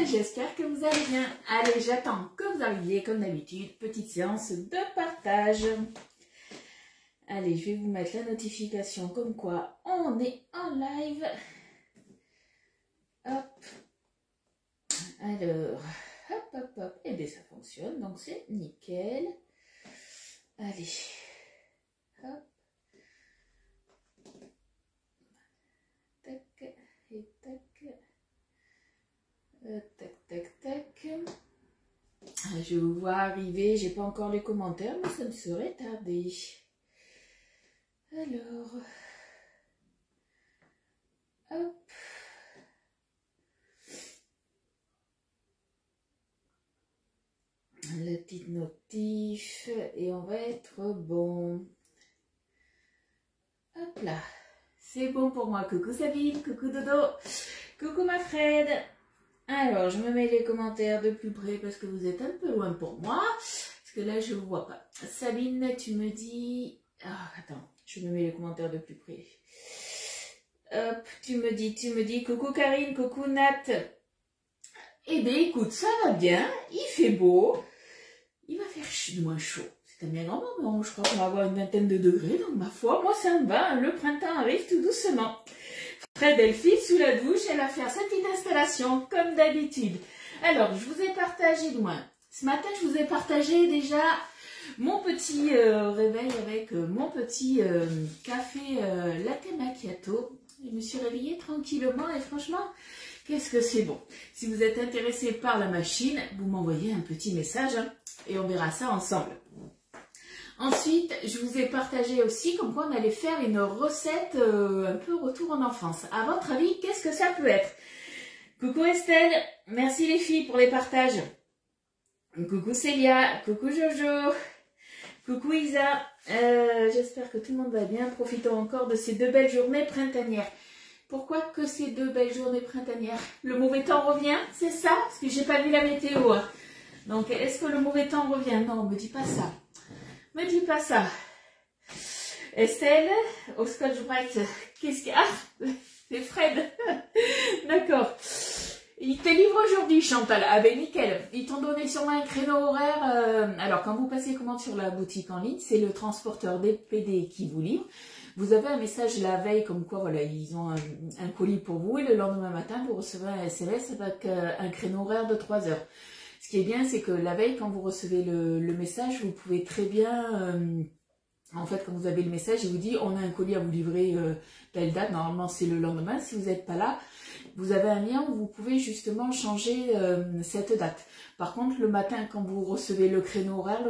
j'espère que vous allez bien. Allez, j'attends que vous arriviez comme d'habitude. Petite séance de partage. Allez, je vais vous mettre la notification comme quoi on est en live. Hop. Alors, hop, hop, hop. Et bien, ça fonctionne, donc c'est nickel. Allez. Hop. Tac et tac. Tac, tac, tac. Je vous vois arriver. J'ai pas encore les commentaires, mais ça ne serait tardé. Alors, hop. La petite notif et on va être bon. Hop là. C'est bon pour moi. Coucou Sabine, coucou Dodo, coucou ma Fred. Alors, je me mets les commentaires de plus près parce que vous êtes un peu loin pour moi. Parce que là, je ne vous vois pas. Sabine, tu me dis... Ah, attends, je me mets les commentaires de plus près. Hop, tu me dis, coucou Karine, coucou Nat. Eh bien, écoute, ça va bien, il fait beau. Il va faire moins chaud. C'est un bien grand moment, je crois qu'on va avoir une vingtaine de degrés. Donc, ma foi, moi, ça me va. Le printemps arrive tout doucement. Fred, elle file sous la douche, elle va faire sa petite installation, comme d'habitude. Alors, je vous ai partagé, ce matin, je vous ai partagé déjà mon petit réveil avec mon petit café latte macchiato. Je me suis réveillée tranquillement et franchement, qu'est-ce que c'est bon. Si vous êtes intéressé par la machine, vous m'envoyez un petit message et on verra ça ensemble. Ensuite, je vous ai partagé aussi comme quoi on allait faire une recette un peu retour en enfance. À votre avis, qu'est-ce que ça peut être? Coucou Estelle, merci les filles pour les partages. Coucou Célia, coucou Jojo, coucou Isa. J'espère que tout le monde va bien. Profitons encore de ces deux belles journées printanières. Pourquoi que ces deux belles journées printanières? Le mauvais temps revient, c'est ça? Parce que j'ai pas vu la météo. Donc, est-ce que le mauvais temps revient? Non, me dis pas ça. Me dis pas ça. Estelle, au Scotch Bright, qu'est-ce qu'il y a? C'est Fred. D'accord. Ils te livrent aujourd'hui, Chantal. Ah ben nickel. Ils t'ont donné sûrement un créneau horaire. Alors, quand vous passez commande sur la boutique en ligne, c'est le transporteur DPD qui vous livre. Vous avez un message la veille comme quoi, voilà, ils ont un colis pour vous. Et le lendemain matin, vous recevez un SMS avec un créneau horaire de 3 heures. Ce qui est bien, c'est que la veille, quand vous recevez le message, vous pouvez très bien, en fait, quand vous avez le message, il vous dit, on a un colis à vous livrer telle date. Normalement, c'est le lendemain. Si vous n'êtes pas là, vous avez un lien où vous pouvez justement changer cette date. Par contre, le matin, quand vous recevez le créneau horaire,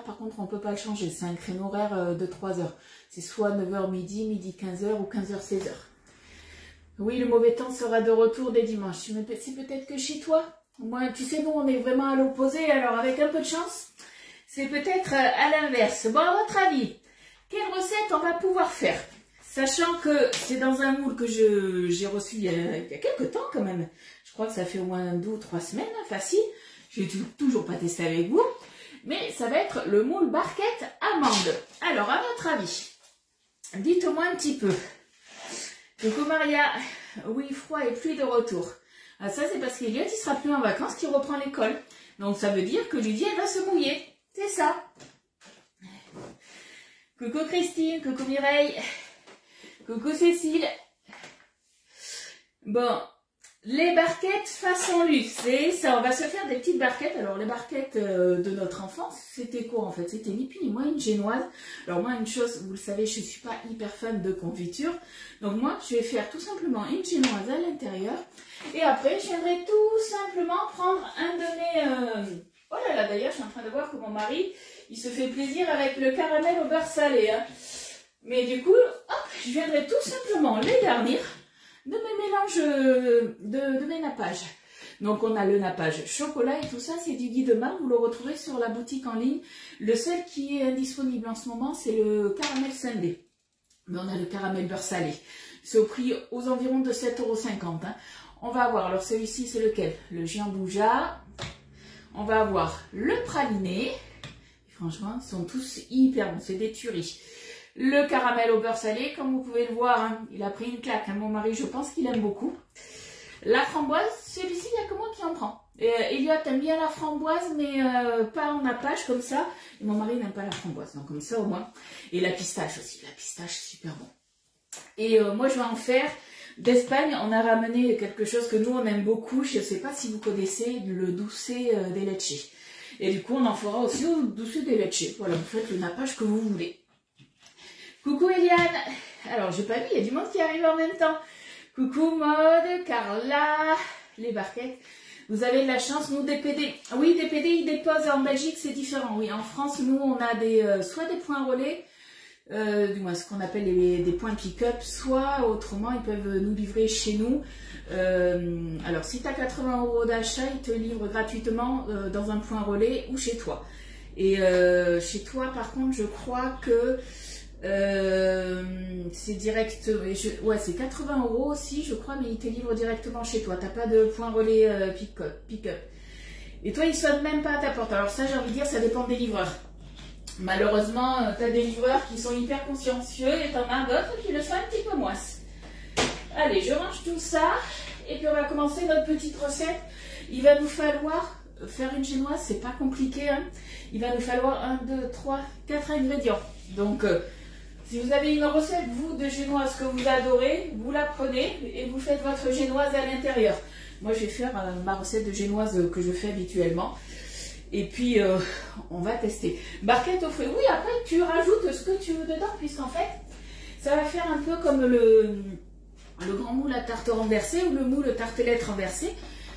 par contre, on ne peut pas le changer. C'est un créneau horaire de 3 heures. C'est soit 9h midi, midi 15h ou 15h 16h. Oui, le mauvais temps sera de retour dès dimanche. C'est peut-être que chez toi. Moi, tu sais, nous, on est vraiment à l'opposé, alors avec un peu de chance, c'est peut-être à l'inverse. Bon, à votre avis, quelle recette on va pouvoir faire? Sachant que c'est dans un moule que j'ai reçu il y a quelques temps quand même. Je crois que ça fait au moins 2 ou 3 semaines, facile. Je n'ai toujours pas testé avec vous. Mais ça va être le moule barquette amande. Alors, à votre avis, dites-moi un petit peu. Coucou Maria, oui, froid et pluie de retour. Ah, ça, c'est parce qu'Eliott, il sera plus en vacances qu'il reprend l'école. Donc, ça veut dire que Lydie, elle va se mouiller. C'est ça. Coucou Christine, coucou Mireille, coucou Cécile. Bon, les barquettes façon luxe, c'est ça. On va se faire des petites barquettes. Alors, les barquettes de notre enfance, c'était quoi en fait? C'était ni plus ni moins une génoise. Alors, moi, une chose, vous le savez, je ne suis pas hyper fan de confiture. Donc, moi, je vais faire tout simplement une génoise à l'intérieur. Et après, je viendrai tout simplement prendre un de mes... Oh là là, d'ailleurs, je suis en train de voir que mon mari, il se fait plaisir avec le caramel au beurre salé. Mais du coup, hop, je viendrai tout simplement les garnir de mes mélanges, de mes nappages. Donc, on a le nappage chocolat et tout ça, c'est du guide Mar. Vous le retrouverez sur la boutique en ligne. Le seul qui est indisponible en ce moment, c'est le caramel sundae. Mais on a le caramel beurre salé. C'est au prix aux environs de 7,50 €. On va avoir, alors celui-ci, c'est lequel? Le giambouja. On va avoir le praliné. Et franchement, ils sont tous hyper bons. C'est des tueries. Le caramel au beurre salé, comme vous pouvez le voir, il a pris une claque. Mon mari, je pense qu'il aime beaucoup. La framboise, celui-ci, il n'y a que moi qui en prends. Elliot aime bien la framboise, mais pas en nappage comme ça. Et mon mari n'aime pas la framboise, donc comme ça au moins. Et la pistache aussi, la pistache, super bon. Et moi, je vais en faire d'Espagne. On a ramené quelque chose que nous, on aime beaucoup. Je ne sais pas si vous connaissez le doucet de leche. Et du coup, on en fera aussi au doucet de leche. Voilà, vous faites le nappage que vous voulez. Coucou Eliane. Alors, j'ai pas vu, il y a du monde qui arrive en même temps. Coucou Maude, Carla, les barquettes. Vous avez de la chance, nous DPD. Oui, DPD, ils déposent en Belgique, c'est différent. Oui, en France, nous, on a soit des points relais, du moins ce qu'on appelle des points pick-up, soit autrement, ils peuvent nous livrer chez nous. Alors, si tu as 80 € d'achat, ils te livrent gratuitement dans un point relais ou chez toi. Et chez toi, par contre, je crois que c'est direct, ouais, c'est 80 € aussi, je crois, mais ils te livrent directement chez toi. T'as pas de point relais pick-up. Et toi, ils sonnent même pas à ta porte. Alors ça, j'ai envie de dire, ça dépend des livreurs. Malheureusement, tu as des livreurs qui sont hyper consciencieux et t'en as d'autres qui le sont un petit peu moins. Allez, je range tout ça et puis on va commencer notre petite recette. Il va nous falloir faire une génoise, c'est pas compliqué, hein. Il va nous falloir 1, 2, 3, 4 ingrédients. Donc, si vous avez une recette, vous, de génoise que vous adorez, vous la prenez et vous faites votre génoise à l'intérieur. Moi, je vais faire ma recette de génoise que je fais habituellement. Et puis, on va tester. Barquette au fruit. Oui, après, tu rajoutes ce que tu veux dedans, puisqu'en fait, ça va faire un peu comme le grand moule à tarte renversée ou le moule tartelette renversé.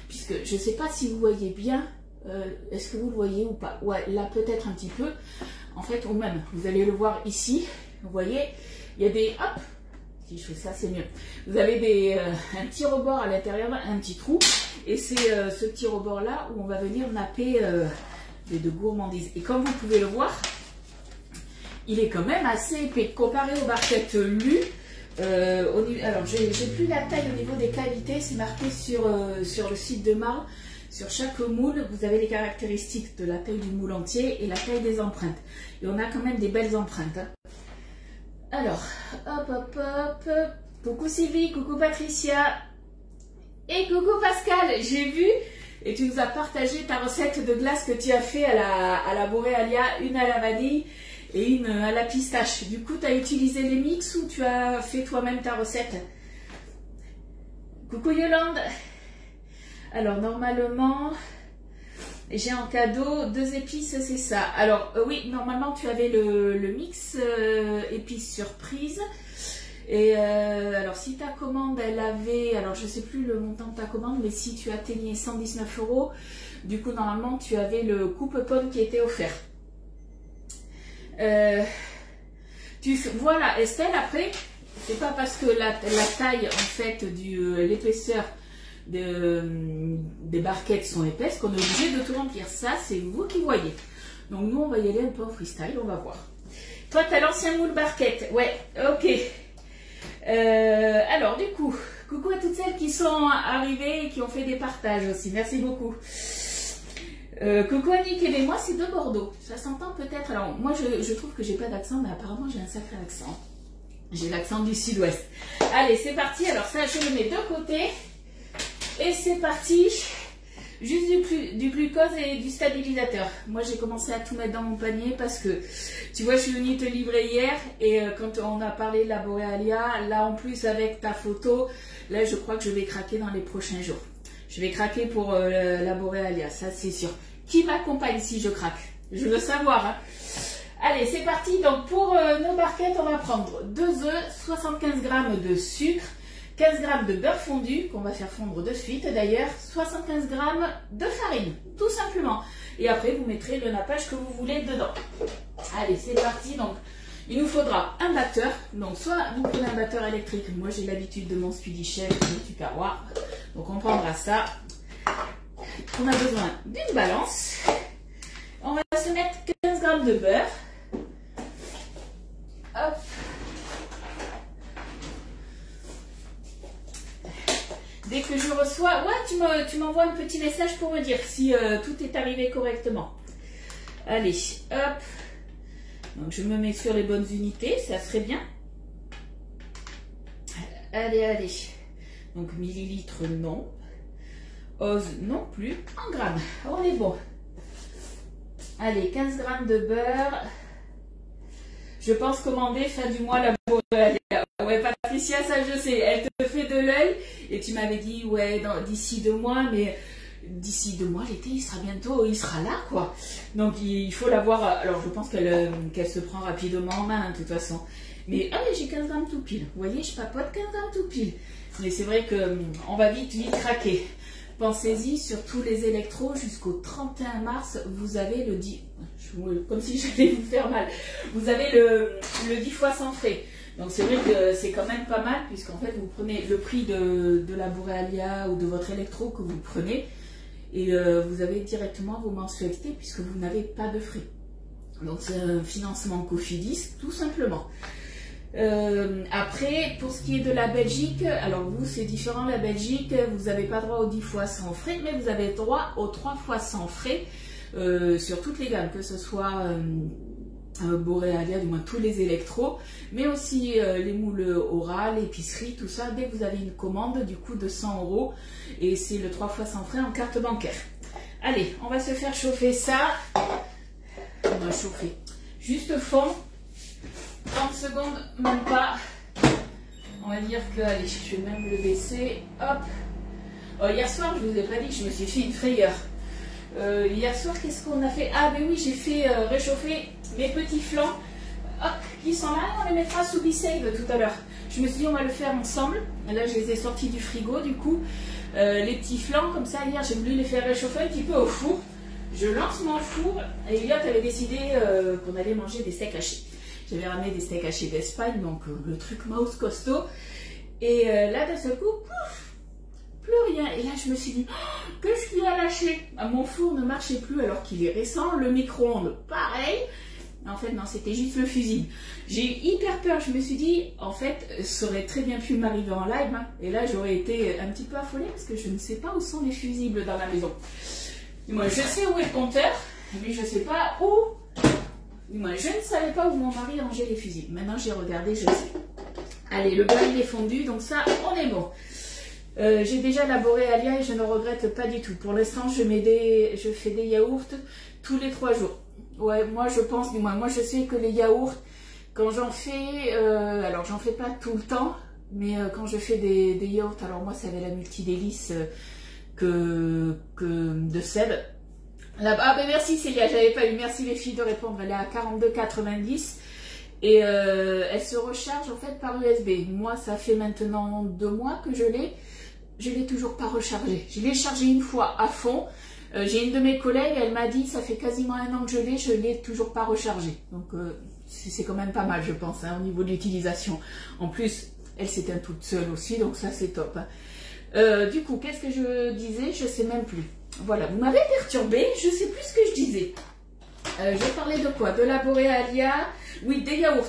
Puisque je ne sais pas si vous voyez bien, est-ce que vous le voyez ou pas? Ouais, là, peut-être un petit peu. En fait, ou même, vous allez le voir ici. Vous voyez, il y a des... Hop, si je fais ça, c'est mieux. Vous avez un petit rebord à l'intérieur, un petit trou. Et c'est ce petit rebord-là où on va venir napper de gourmandises. Et comme vous pouvez le voir, il est quand même assez épais. Comparé aux barquettes Lu, alors, j'ai plus la taille au niveau des cavités. C'est marqué sur le site de Marle. Sur chaque moule, vous avez les caractéristiques de la taille du moule entier et la taille des empreintes. Et on a quand même des belles empreintes, hein. Alors, hop, hop, hop. Coucou Sylvie, coucou Patricia. Et coucou Pascal, j'ai vu et tu nous as partagé ta recette de glace que tu as fait à la Borealia, une à la vanille et une à la pistache. Du coup, tu as utilisé les mix ou tu as fait toi-même ta recette? Coucou Yolande. Alors, normalement, j'ai en cadeau 2 épices, c'est ça. Alors, oui, normalement, tu avais le mix épices surprise. Et alors, si ta commande, elle avait... Alors, je ne sais plus le montant de ta commande, mais si tu atteignais 119 €, du coup, normalement, tu avais le coupe-pomme qui était offert. Voilà, Estelle, après, c'est pas parce que la taille, en fait, l'épaisseur des barquettes sont épaisses qu'on est obligé de tout remplir. Ça, c'est vous qui voyez. Donc, nous, on va y aller un peu en freestyle, on va voir. Toi, tu as l'ancien moule barquette. Ouais, ok. Alors, du coup, coucou à toutes celles qui sont arrivées et qui ont fait des partages aussi. Merci beaucoup. Coucou Annick, et moi, c'est de Bordeaux. Ça s'entend peut-être. Alors, moi, je trouve que j'ai pas d'accent, mais apparemment, j'ai un sacré accent. J'ai l'accent du sud-ouest. Allez, c'est parti. Alors, ça, je le mets de côté. Et c'est parti, juste du glucose et du stabilisateur. Moi, j'ai commencé à tout mettre dans mon panier parce que, tu vois, je suis venue te livrer hier et quand on a parlé de la Borealia, là en plus avec ta photo, là je crois que je vais craquer dans les prochains jours. Je vais craquer pour la Borealia, ça c'est sûr. Qui m'accompagne si je craque? Je veux savoir, hein. Allez, c'est parti. Donc pour nos barquettes, on va prendre 2 œufs, 75 g de sucre, 15 g de beurre fondu, qu'on va faire fondre de suite d'ailleurs, 75 g de farine, tout simplement. Et après, vous mettrez le nappage que vous voulez dedans. Allez, c'est parti. Donc, il nous faudra un batteur. Donc, soit vous prenez un batteur électrique. Moi, j'ai l'habitude de mon Speedy Chef, le Tupperware. Donc, on prendra ça. On a besoin d'une balance. On va se mettre 15 g de beurre. Hop. Dès que je reçois... Ouais, tu m'envoies un petit message pour me dire si tout est arrivé correctement. Allez, hop. Donc, je me mets sur les bonnes unités, ça serait bien. Allez, allez. Donc millilitres, non. Ose, non plus. En grammes, on est bon. Allez, 15 grammes de beurre. Je pense commander fin du mois la Boréalia. Ouais, Patricia, ça je sais. Elle te fait de l'œil. Et tu m'avais dit, ouais, d'ici 2 mois, mais d'ici 2 mois, l'été, il sera bientôt, il sera là, quoi. Donc, il faut l'avoir. Alors, je pense qu'elle se prend rapidement en main, de toute façon. Mais, allez, j'ai 15 grammes tout pile. Vous voyez, je papote 15 grammes tout pile. Mais c'est vrai qu'on va vite craquer. Pensez-y, sur tous les électros, jusqu'au 31 mars, vous avez le 10... Comme si j'allais vous faire mal. Vous avez le 10 fois sans frais. Donc c'est vrai que c'est quand même pas mal, puisqu'en fait, vous prenez le prix de la Boréalia ou de votre électro que vous prenez, et vous avez directement vos mensualités, puisque vous n'avez pas de frais. Donc c'est un financement Cofidis, tout simplement. Après, pour ce qui est de la Belgique, alors vous c'est différent, la Belgique, vous n'avez pas droit aux 10 fois sans frais, mais vous avez droit aux 3 fois sans frais sur toutes les gammes, que ce soit Boréalia, du moins tous les électros, mais aussi les moules orales, l'épicerie, tout ça, dès que vous avez une commande du coup de 100 €, et c'est le 3 fois sans frais en carte bancaire. Allez, on va se faire chauffer ça. On va chauffer juste fond. 30 secondes, même pas. On va dire que, allez, je vais même le baisser. Hop. Oh, hier soir, je vous ai pas dit que je me suis fait une frayeur. Hier soir, qu'est-ce qu'on a fait? Ah, ben oui, j'ai fait réchauffer mes petits flancs. Hop, qui sont là, on les mettra sous B-Save tout à l'heure. Je me suis dit, on va le faire ensemble. Et là, je les ai sortis du frigo, du coup. Les petits flancs, comme ça, hier, j'ai voulu les faire réchauffer un petit peu au four. Je lance mon four. Et Elliot avait décidé qu'on allait manger des steaks hachés. J'avais ramené des steaks hachés d'Espagne, donc le truc mouse costaud. Et là, d'un seul coup, pouf, plus rien. Et là, je me suis dit, oh, qu'est-ce qu'il a lâché? Mon four ne marchait plus alors qu'il est récent. Le micro-ondes, pareil. En fait, non, c'était juste le fusible. J'ai eu hyper peur. Je me suis dit, en fait, ça aurait très bien pu m'arriver en live. Hein. Et là, j'aurais été un petit peu affolée parce que je ne sais pas où sont les fusibles dans la maison. Moi, je sais où est le compteur, mais je ne sais pas où. Moi, je ne savais pas où mon mari rangeait les fusibles. Maintenant, j'ai regardé, je sais. Allez, le beurre, il est fondu, donc ça, on est bon. J'ai déjà la Boréalia et je ne regrette pas du tout. Pour l'instant, je fais des yaourts tous les 3 jours. Ouais, moi, je pense, du moins, moi, je sais que les yaourts, quand j'en fais, alors, j'en fais pas tout le temps, mais quand je fais des yaourts, alors moi, c'est avec la multidélice que de Seb. Ah ben merci Célia, j'avais pas eu, merci les filles de répondre, elle est à 42,90 et elle se recharge en fait par USB. Moi ça fait maintenant 2 mois que je l'ai toujours pas rechargé. Je l'ai chargé une fois à fond, j'ai une de mes collègues, elle m'a dit ça fait quasiment 1 an que je l'ai toujours pas rechargé. Donc c'est quand même pas mal je pense hein, au niveau de l'utilisation. En plus elle s'éteint toute seule aussi donc ça c'est top. Hein. Du coup qu'est-ce que je disais, je sais même plus. Voilà, vous m'avez perturbé, je ne sais plus ce que je disais. Je parlais de quoi? De la Boréalia, oui, des yaourts.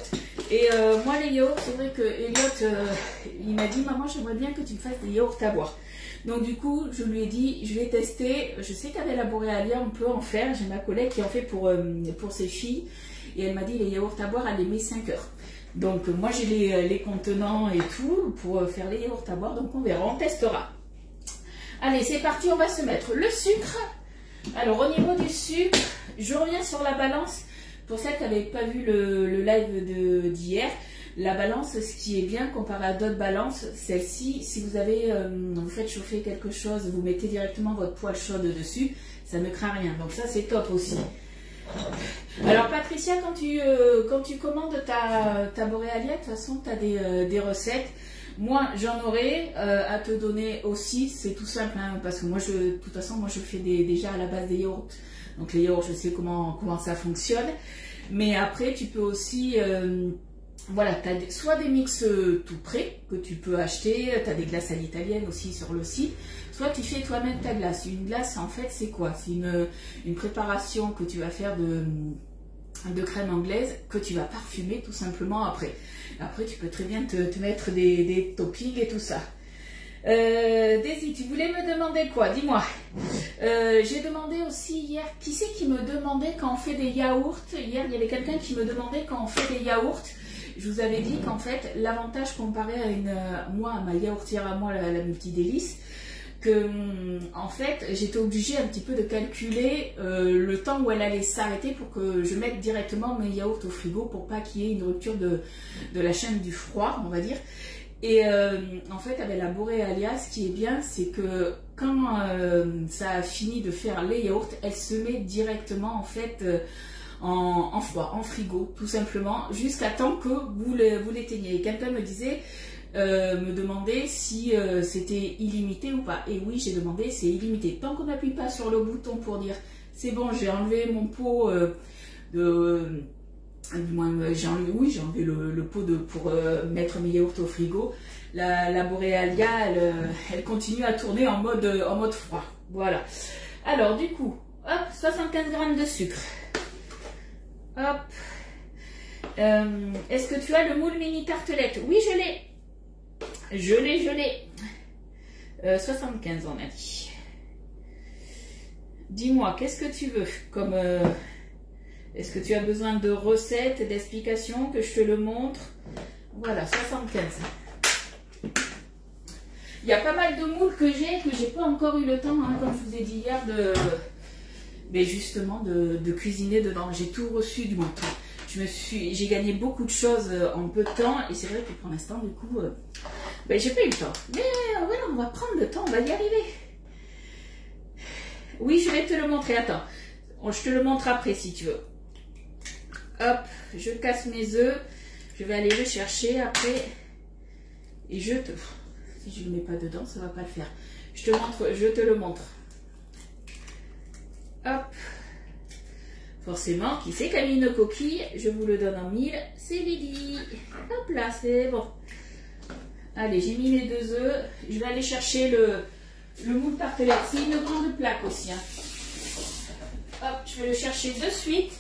Et moi, les yaourts, c'est vrai que Elliot, il m'a dit, maman, j'aimerais bien que tu me fasses des yaourts à boire. Donc du coup, je lui ai dit, je vais tester. Je sais qu'avec la Boréalia, on peut en faire. J'ai ma collègue qui en fait pour ses filles. Et elle m'a dit, les yaourts à boire, elle les met 5 heures. Donc moi, j'ai les contenants et tout pour faire les yaourts à boire. Donc on verra, on testera. Allez, c'est parti, on va se mettre le sucre. Alors, au niveau du sucre, je reviens sur la balance. Pour celles qui n'avaient pas vu le live d'hier, la balance, ce qui est bien comparé à d'autres balances, celle-ci, si vous faites chauffer quelque chose, vous mettez directement votre poêle chaude dessus, ça ne craint rien. Donc ça, c'est top aussi. Alors Patricia, quand tu commandes ta Boréalia, de toute façon, tu as des recettes. Moi, j'en aurai à te donner aussi, c'est tout simple, hein, parce que moi, de toute façon, moi, je fais déjà à la base des yaourts. Donc les yaourts, je sais comment ça fonctionne. Mais après, tu peux aussi, voilà, tu as soit des mix tout prêts que tu peux acheter, tu as des glaces à l'italienne aussi sur le site, soit tu fais toi-même ta glace. Une glace, en fait, c'est quoi? C'est une préparation que tu vas faire de crème anglaise que tu vas parfumer tout simplement après. Après, tu peux très bien te mettre des toppings et tout ça. Daisy, tu voulais me demander quoi? Dis-moi. J'ai demandé aussi hier, qui c'est qui me demandait quand on fait des yaourts? Hier, il y avait quelqu'un qui me demandait quand on fait des yaourts, je vous avais dit qu'en fait, l'avantage comparé à ma yaourtière à moi, la multi-délice, que en fait, j'étais obligée un petit peu de calculer le temps où elle allait s'arrêter pour que je mette directement mes yaourts au frigo pour pas qu'il y ait une rupture de la chaîne du froid, on va dire. Et en fait, avec la Borealia, ce qui est bien, c'est que quand ça a fini de faire les yaourts, elle se met directement en fait en froid, en frigo, tout simplement, jusqu'à temps que vous l'éteigniez. Quelqu'un me demandait si c'était illimité ou pas. Et oui, j'ai demandé, c'est illimité. Tant qu'on n'appuie pas sur le bouton pour dire c'est bon, j'ai enlevé mon pot du moins, j'ai enlevé le pot pour mettre mes yaourts au frigo. La Borealia, elle continue à tourner en mode froid. Voilà. Alors, du coup, hop, 75 g de sucre. Hop. Est-ce que tu as le moule mini tartelette? Oui, je l'ai. Je l'ai. 75, on a dit. Dis-moi, qu'est-ce que tu veux comme... Est-ce que tu as besoin de recettes, d'explications, que je te le montre? Voilà, 75. Il y a pas mal de moules que j'ai pas encore eu le temps, hein, comme je vous ai dit hier, mais justement de cuisiner dedans. J'ai tout reçu, du moins tout. J'ai gagné beaucoup de choses en peu de temps, et c'est vrai que pour l'instant, du coup, j'ai pas eu le temps. Mais voilà, on va prendre le temps, on va y arriver. Oui, je vais te le montrer, attends. Je te le montre après si tu veux. Hop, je casse mes œufs, je vais aller le chercher après et si je ne le mets pas dedans, ça ne va pas le faire. Je te le montre. Hop, forcément, qui c'est qui a mis une coquille? Je vous le donne en mille, c'est Lily. Hop là, c'est bon. Allez, j'ai mis mes 2 œufs, je vais aller chercher le moule tartelette. C'est une grande plaque aussi. Hein. Hop, je vais le chercher de suite.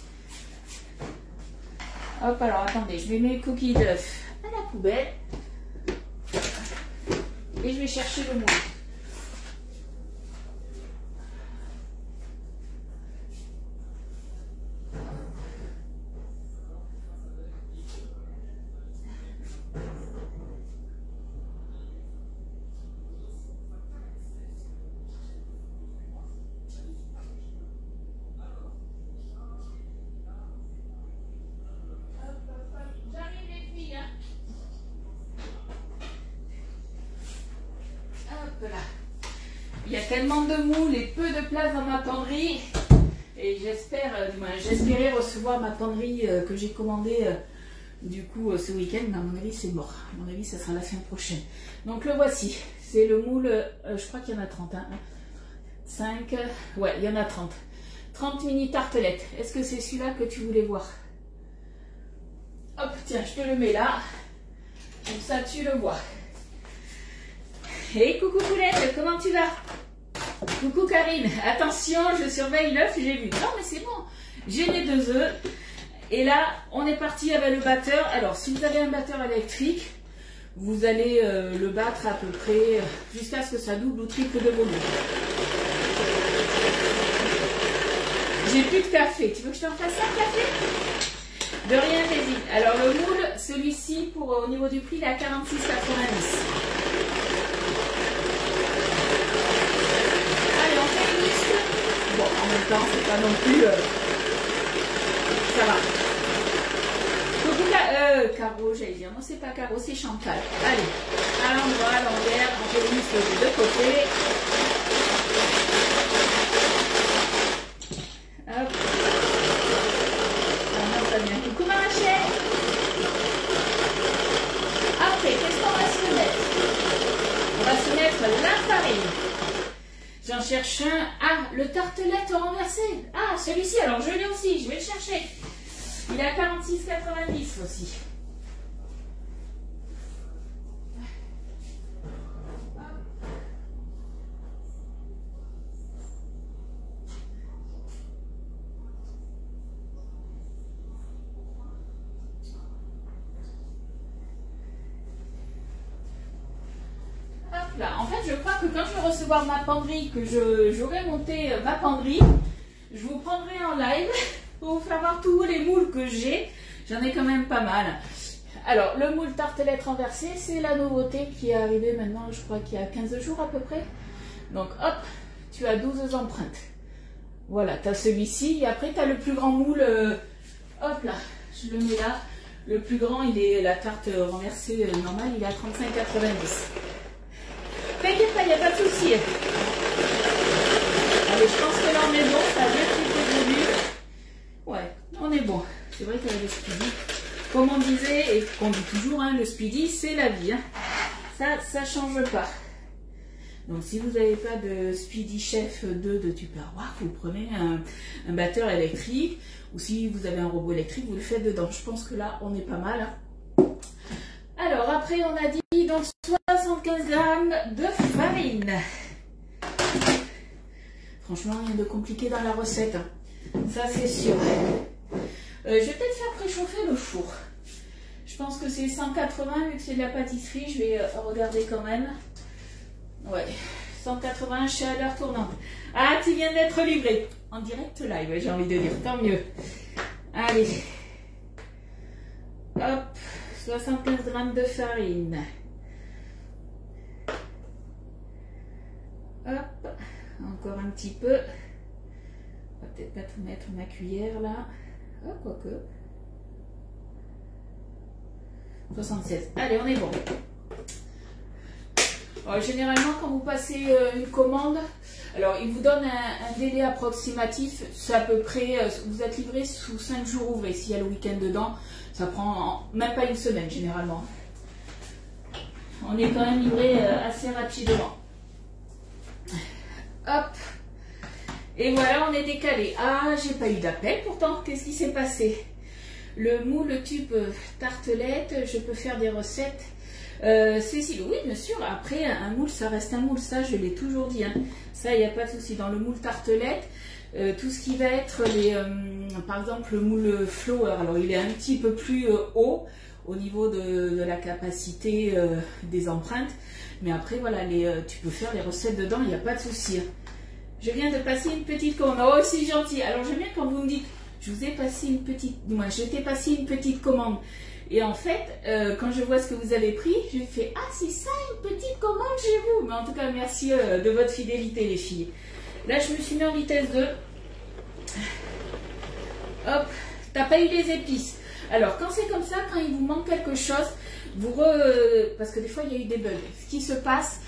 Hop, alors attendez, je mets mes coquilles d'œufs à la poubelle. Et je vais chercher le moule. Il y a tellement de moules et peu de place dans ma penderie. Et j'espérais recevoir ma penderie que j'ai commandée du coup ce week-end. Mais à mon avis, c'est mort. À mon avis, ça sera la semaine prochaine. Donc le voici. C'est le moule, je crois qu'il y en a 30. Hein. 5, ouais, il y en a 30. 30 mini tartelettes. Est-ce que c'est celui-là que tu voulais voir? Hop, tiens, je te le mets là. Comme ça, tu le vois. Hey, coucou Poulette, comment tu vas? Coucou Karine, attention, je surveille l'œuf, j'ai vu. Non mais c'est bon, j'ai les 2 œufs. Et là, on est parti avec le batteur. Alors, si vous avez un batteur électrique, vous allez le battre à peu près jusqu'à ce que ça double ou triple de volume. J'ai plus de café. Tu veux que je t'en fasse un café? De rien, j'hésite. Alors, le moule, celui-ci, au niveau du prix, il est à 46,90. Bon, en même temps, c'est pas non plus... ça va. Coucou, Caro, j'allais dire. Non, c'est pas Caro, c'est Chantal. Allez, à l'endroit, à l'envers, on fait les muscles de deux côtés. Hop. Maintenant, ça vient. Coucou, ma Rachel. Après, qu'est-ce qu'on va se mettre? On va se mettre la farine. J'en cherche un. Ah, le tartelette renversé. Ah, celui-ci, alors je l'ai aussi, je vais le chercher. Il est à 46,90 aussi. Là. En fait, je crois que quand je vais recevoir ma penderie, que j'aurai monté ma penderie, je vous prendrai en live pour vous faire voir tous les moules que j'ai. J'en ai quand même pas mal. Alors, le moule tartelette renversé, c'est la nouveauté qui est arrivée maintenant, je crois qu'il y a 15 jours à peu près. Donc, hop, tu as 12 empreintes. Voilà, tu as celui-ci. Et après, tu as le plus grand moule. Hop là, je le mets là. Le plus grand, il est la tarte renversée normale, il est à 35,90. T'inquiète pas, il n'y a pas de souci. Allez, je pense que là, on est bon. Ça a bien pris le début. Ouais, on est bon. C'est vrai qu'avec le Speedy, comme on disait, et qu'on dit toujours, hein, le Speedy, c'est la vie. Hein. Ça change pas. Donc, si vous n'avez pas de Speedy Chef 2 de Tupperware, vous prenez un batteur électrique. Ou si vous avez un robot électrique, vous le faites dedans. Je pense que là, on est pas mal. Hein. Alors, après, on a dit donc 75 grammes de farine. Franchement, rien de compliqué dans la recette. Hein. Ça, c'est sûr. Je vais peut-être faire préchauffer le four. Je pense que c'est 180, vu que c'est de la pâtisserie. Je vais regarder quand même. Ouais, 180 chaleur tournante. Ah, tu viens d'être livré. En direct live, j'ai envie de dire. Tant mieux. Allez. Hop. 75 grammes de farine. Hop. Encore un petit peu. On va peut-être pas tout mettre ma cuillère là. Oh, quoique. 76. Allez, on est bon. Alors, généralement, quand vous passez une commande, alors il vous donne un délai approximatif, c'est à peu près, vous êtes livré sous 5 jours ouvrés. S'il y a le week-end dedans, ça prend même pas une semaine généralement. On est quand même livré assez rapidement. Hop. Et voilà, on est décalé. Ah, j'ai pas eu d'appel pourtant. Qu'est-ce qui s'est passé? Le moule tube tartelette, je peux faire des recettes. Cécile, oui, bien sûr. Après, un moule, ça reste un moule. Ça, je l'ai toujours dit. Hein. Ça, il n'y a pas de souci. Dans le moule tartelette, tout ce qui va être, par exemple, le moule flower. Alors, il est un petit peu plus haut au niveau de la capacité des empreintes. Mais après, voilà, tu peux faire les recettes dedans. Il n'y a pas de souci. Hein. Je viens de passer une petite commande. Oh, c'est gentil. Alors, j'aime bien quand vous me dites, je vous ai passé une petite... Moi, je t'ai passé une petite commande. Et en fait, quand je vois ce que vous avez pris, je fais « Ah, c'est ça, une petite commande chez vous !» Mais en tout cas, merci de votre fidélité, les filles. Là, je me suis mis en vitesse 2. Hop, t'as pas eu les épices. Alors, quand c'est comme ça, quand il vous manque quelque chose, parce que des fois, il y a eu des bugs. Ce qui se passe,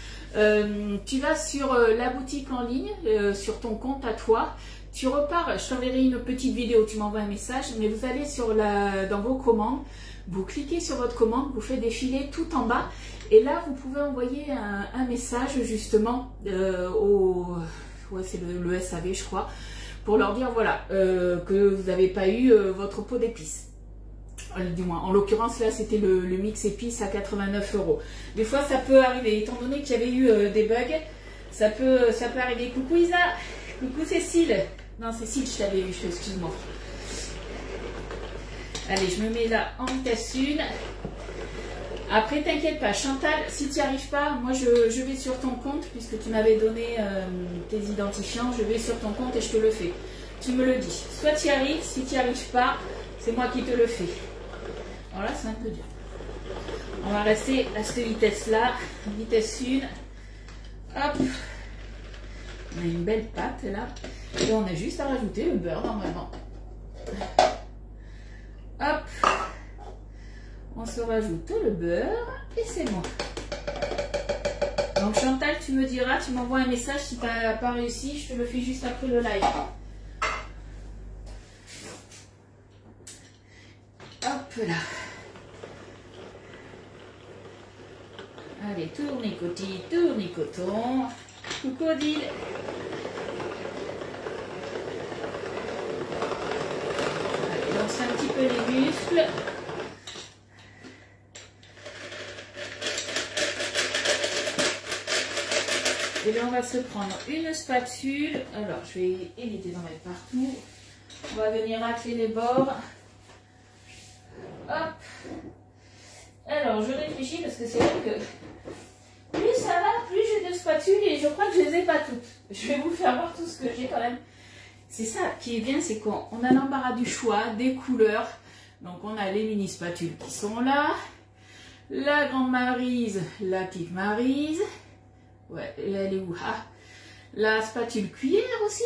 tu vas sur la boutique en ligne, sur ton compte à toi, tu repars, je t'enverrai une petite vidéo, tu m'envoies un message, mais vous allez dans vos commandes, vous cliquez sur votre commande, vous faites défiler tout en bas, et là, vous pouvez envoyer un message justement ouais, c'est le SAV, je crois, pour leur dire, voilà, que vous n'avez pas eu votre pot d'épices. Du moins, en l'occurrence, là, c'était le mix épices à 89 €. Des fois, ça peut arriver, étant donné qu'il y avait eu des bugs, ça peut arriver. Coucou Isa, coucou Cécile. Non, Cécile, je t'avais eu, excuse-moi. Allez, je me mets là en vitesse 1. Après, t'inquiète pas, Chantal, si tu n'y arrives pas, moi je vais sur ton compte, puisque tu m'avais donné tes identifiants, je vais sur ton compte et je te le fais. Tu me le dis. Soit tu y arrives, si tu n'y arrives pas, c'est moi qui te le fais. Alors là, c'est un peu dur. On va rester à cette vitesse-là, vitesse 1. Hop. On a une belle pâte là. Et on a juste à rajouter le beurre normalement. Hop. On se rajoute le beurre et c'est bon. Donc Chantal, tu me diras, tu m'envoies un message si tu n'as pas réussi, je te le fais juste après le live. Hop là. Allez, tournez cotille, tournez coton. Coucou Odile. Allez, lance un petit peu les muscles. Et là, on va se prendre une spatule. Alors, je vais éviter d'en mettre partout. On va venir racler les bords. Hop. Alors, je réfléchis parce que c'est vrai que plus ça va, plus j'ai de spatules et je crois que je les ai pas toutes. Je vais vous faire voir tout ce que j'ai quand même. C'est ça qui est bien, c'est qu'on a l'embarras du choix, des couleurs. Donc on a les mini spatules qui sont là. La grande Maryse, la petite Maryse. Ouais, elle est où? Ah, la spatule cuillère aussi.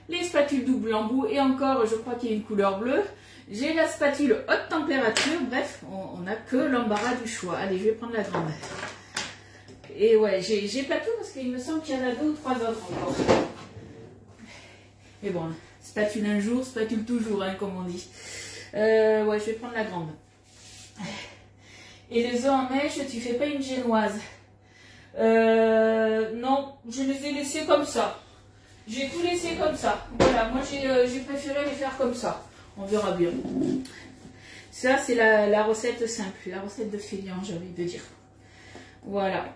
Les spatules double embout et encore, je crois qu'il y a une couleur bleue. J'ai la spatule haute température. Bref, on n'a que l'embarras du choix. Allez, je vais prendre la grande. Et ouais, j'ai pas tout parce qu'il me semble qu'il y en a 2 ou 3 autres encore. Mais bon, spatule un jour, spatule toujours, hein, comme on dit. Ouais, je vais prendre la grande. Et les œufs en neige, tu fais pas une génoise? Non, je les ai laissés comme ça. J'ai tout laissé comme ça. Voilà, moi j'ai préféré les faire comme ça. On verra bien. Ça, c'est la recette simple, la recette de fainéant, j'ai envie de dire. Voilà.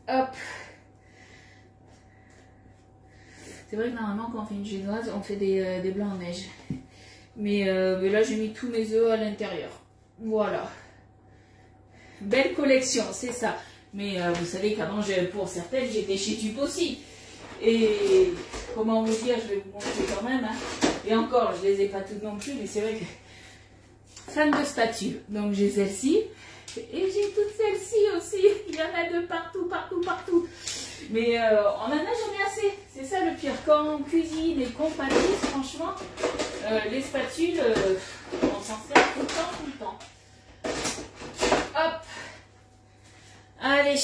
Hop. C'est vrai que normalement, quand on fait une génoise, on fait des blancs en neige. Mais là, j'ai mis tous mes œufs à l'intérieur. Voilà. Belle collection, c'est ça. Mais vous savez qu'avant, pour certaines, j'étais chez Tube aussi. Et comment vous dire, je vais vous montrer quand même. Hein. Et encore, je les ai pas toutes non plus, mais c'est vrai que fan de spatules. Donc j'ai celle-ci. Et j'ai toutes celles-ci aussi. Il y en a de partout, partout, partout. Mais on en a jamais assez. C'est ça le pire. Quand on cuisine et qu'on pâtisse, franchement, les spatules, on s'en sert tout le temps, tout le temps. Hop. Allez.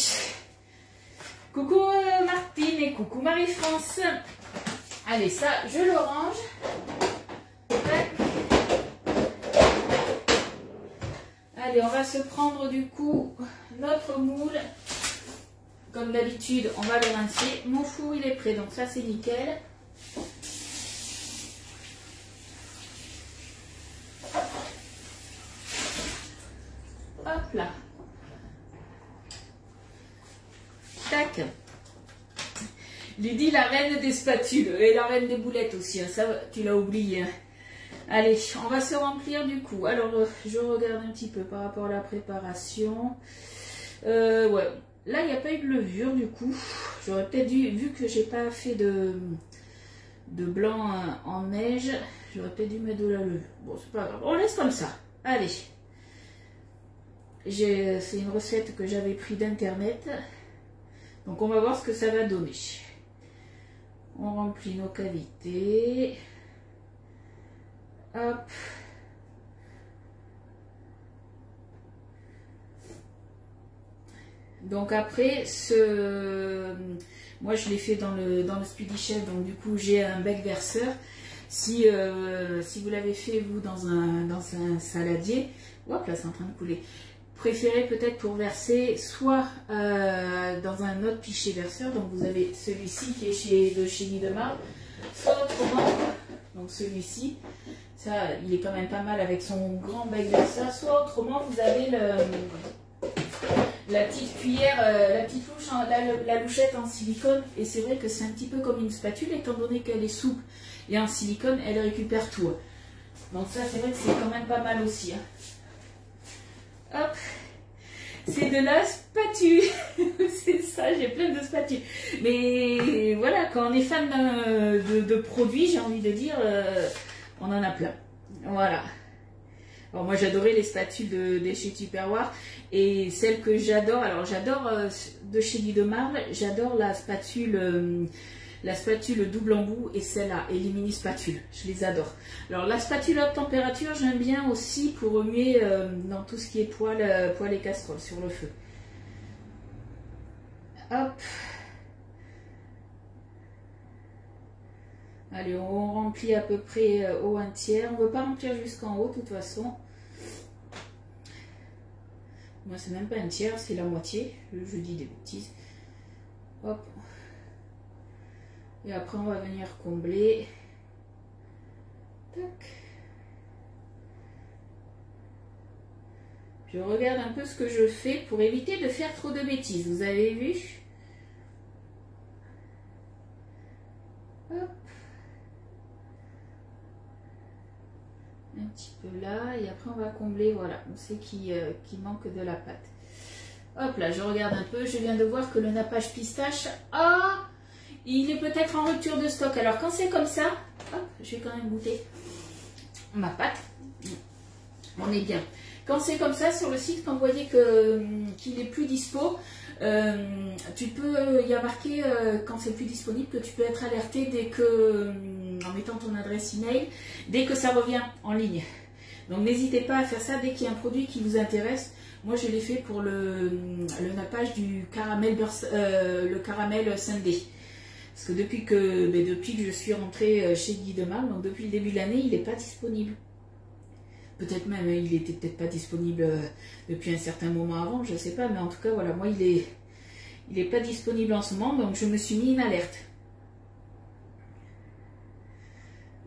Coucou Martine et coucou Marie-France. Allez, ça, je le range. Allez, on va se prendre du coup notre moule. Comme d'habitude, on va le rincer. Mon four, il est prêt, donc ça, c'est nickel. Hop là. Tac. Lydie, la reine des spatules et la reine des boulettes aussi, hein, ça tu l'as oublié. Hein. Allez, on va se remplir du coup. Alors, je regarde un petit peu par rapport à la préparation. Ouais, là, il n'y a pas eu de levure du coup. J'aurais peut-être dû, vu que j'ai pas fait de blanc en neige, j'aurais peut-être dû mettre de la levure. Bon, c'est pas grave, on laisse comme ça. Allez. C'est une recette que j'avais prise d'internet. Donc on va voir ce que ça va donner. On remplit nos cavités. Hop. Donc après, moi je l'ai fait dans le Speedy Chef, donc du coup j'ai un bec verseur. Si vous l'avez fait vous dans un saladier, hop là c'est en train de couler. Préférez peut-être pour verser soit dans un autre pichet verseur, donc vous avez celui-ci qui est de chez Guy de Marle, soit autrement, donc celui-ci, ça il est quand même pas mal avec son grand bec verseur, soit autrement vous avez la petite cuillère, la petite louche, la louchette en silicone, et c'est vrai que c'est un petit peu comme une spatule, étant donné qu'elle est souple et en silicone, elle récupère tout. Donc ça c'est vrai que c'est quand même pas mal aussi. Hein. Hop, c'est de la spatule, c'est ça, j'ai plein de spatules. Mais voilà, quand on est fan de produits, j'ai envie de dire, on en a plein. Voilà. Alors moi j'adorais les spatules de chez Tupperware et celle que j'adore, alors j'adore de chez Guy de Marle, j'adore la spatule double embout et celle-là, et les mini spatules, je les adore. Alors la spatule haute température, j'aime bien aussi pour remuer dans tout ce qui est poêle et casserole sur le feu. Hop. Allez, on remplit à peu près au 1/3. On ne veut pas remplir jusqu'en haut de toute façon. Moi, c'est même pas 1/3, c'est la moitié. Je dis des bêtises. Hop. Et après, on va venir combler. Tac. Je regarde un peu ce que je fais pour éviter de faire trop de bêtises. Vous avez vu? Hop. Un petit peu là. Et après, on va combler. Voilà. On sait qu'il manque de la pâte. Hop là, je regarde un peu. Je viens de voir que le nappage pistache... Ah! Il est peut-être en rupture de stock. Alors quand c'est comme ça, hop, je vais quand même goûter ma pâte. On est bien. Quand c'est comme ça sur le site, quand vous voyez qu'il est plus dispo, tu peux, il y a marqué quand c'est plus disponible que tu peux être alerté dès que, en mettant ton adresse email, dès que ça revient en ligne. Donc n'hésitez pas à faire ça dès qu'il y a un produit qui vous intéresse. Moi je l'ai fait pour le nappage du caramel, le caramel Sunday. Parce que depuis que je suis rentrée chez Guy de Marle, donc depuis le début de l'année, il n'est pas disponible. Peut-être même, il était peut-être pas disponible depuis un certain moment avant, je ne sais pas, mais en tout cas, voilà, moi, il est pas disponible en ce moment, donc je me suis mis une alerte.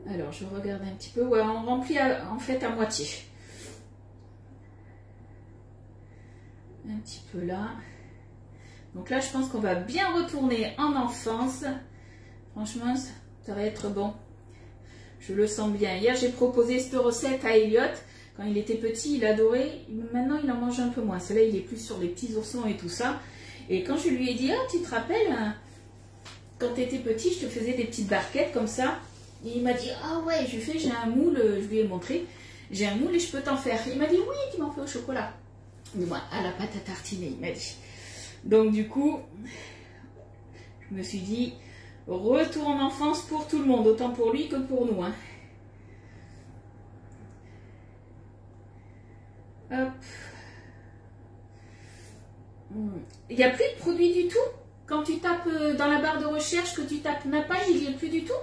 Alors, je regarde un petit peu, ouais, on remplit en fait à moitié. Un petit peu là. Donc là, je pense qu'on va bien retourner en enfance. Franchement, ça va être bon. Je le sens bien. Hier, j'ai proposé cette recette à Elliot. Quand il était petit, il adorait. Maintenant, il en mange un peu moins. Celui-là, il est plus sur les petits oursons et tout ça. Et quand je lui ai dit, ah, tu te rappelles, hein, quand tu étais petit, je te faisais des petites barquettes comme ça. Et il m'a dit, ah ouais, j'ai un moule. Je lui ai montré. J'ai un moule et je peux t'en faire. Il m'a dit, oui, tu m'en fais au chocolat. Dis-moi, à la pâte à tartiner, il m'a dit. Donc, du coup, je me suis dit, retour en enfance pour tout le monde, autant pour lui que pour nous. Hein. Hop. Il n'y a plus de produits du tout. Quand tu tapes dans la barre de recherche, que tu tapes nappage, il n'y a plus du tout.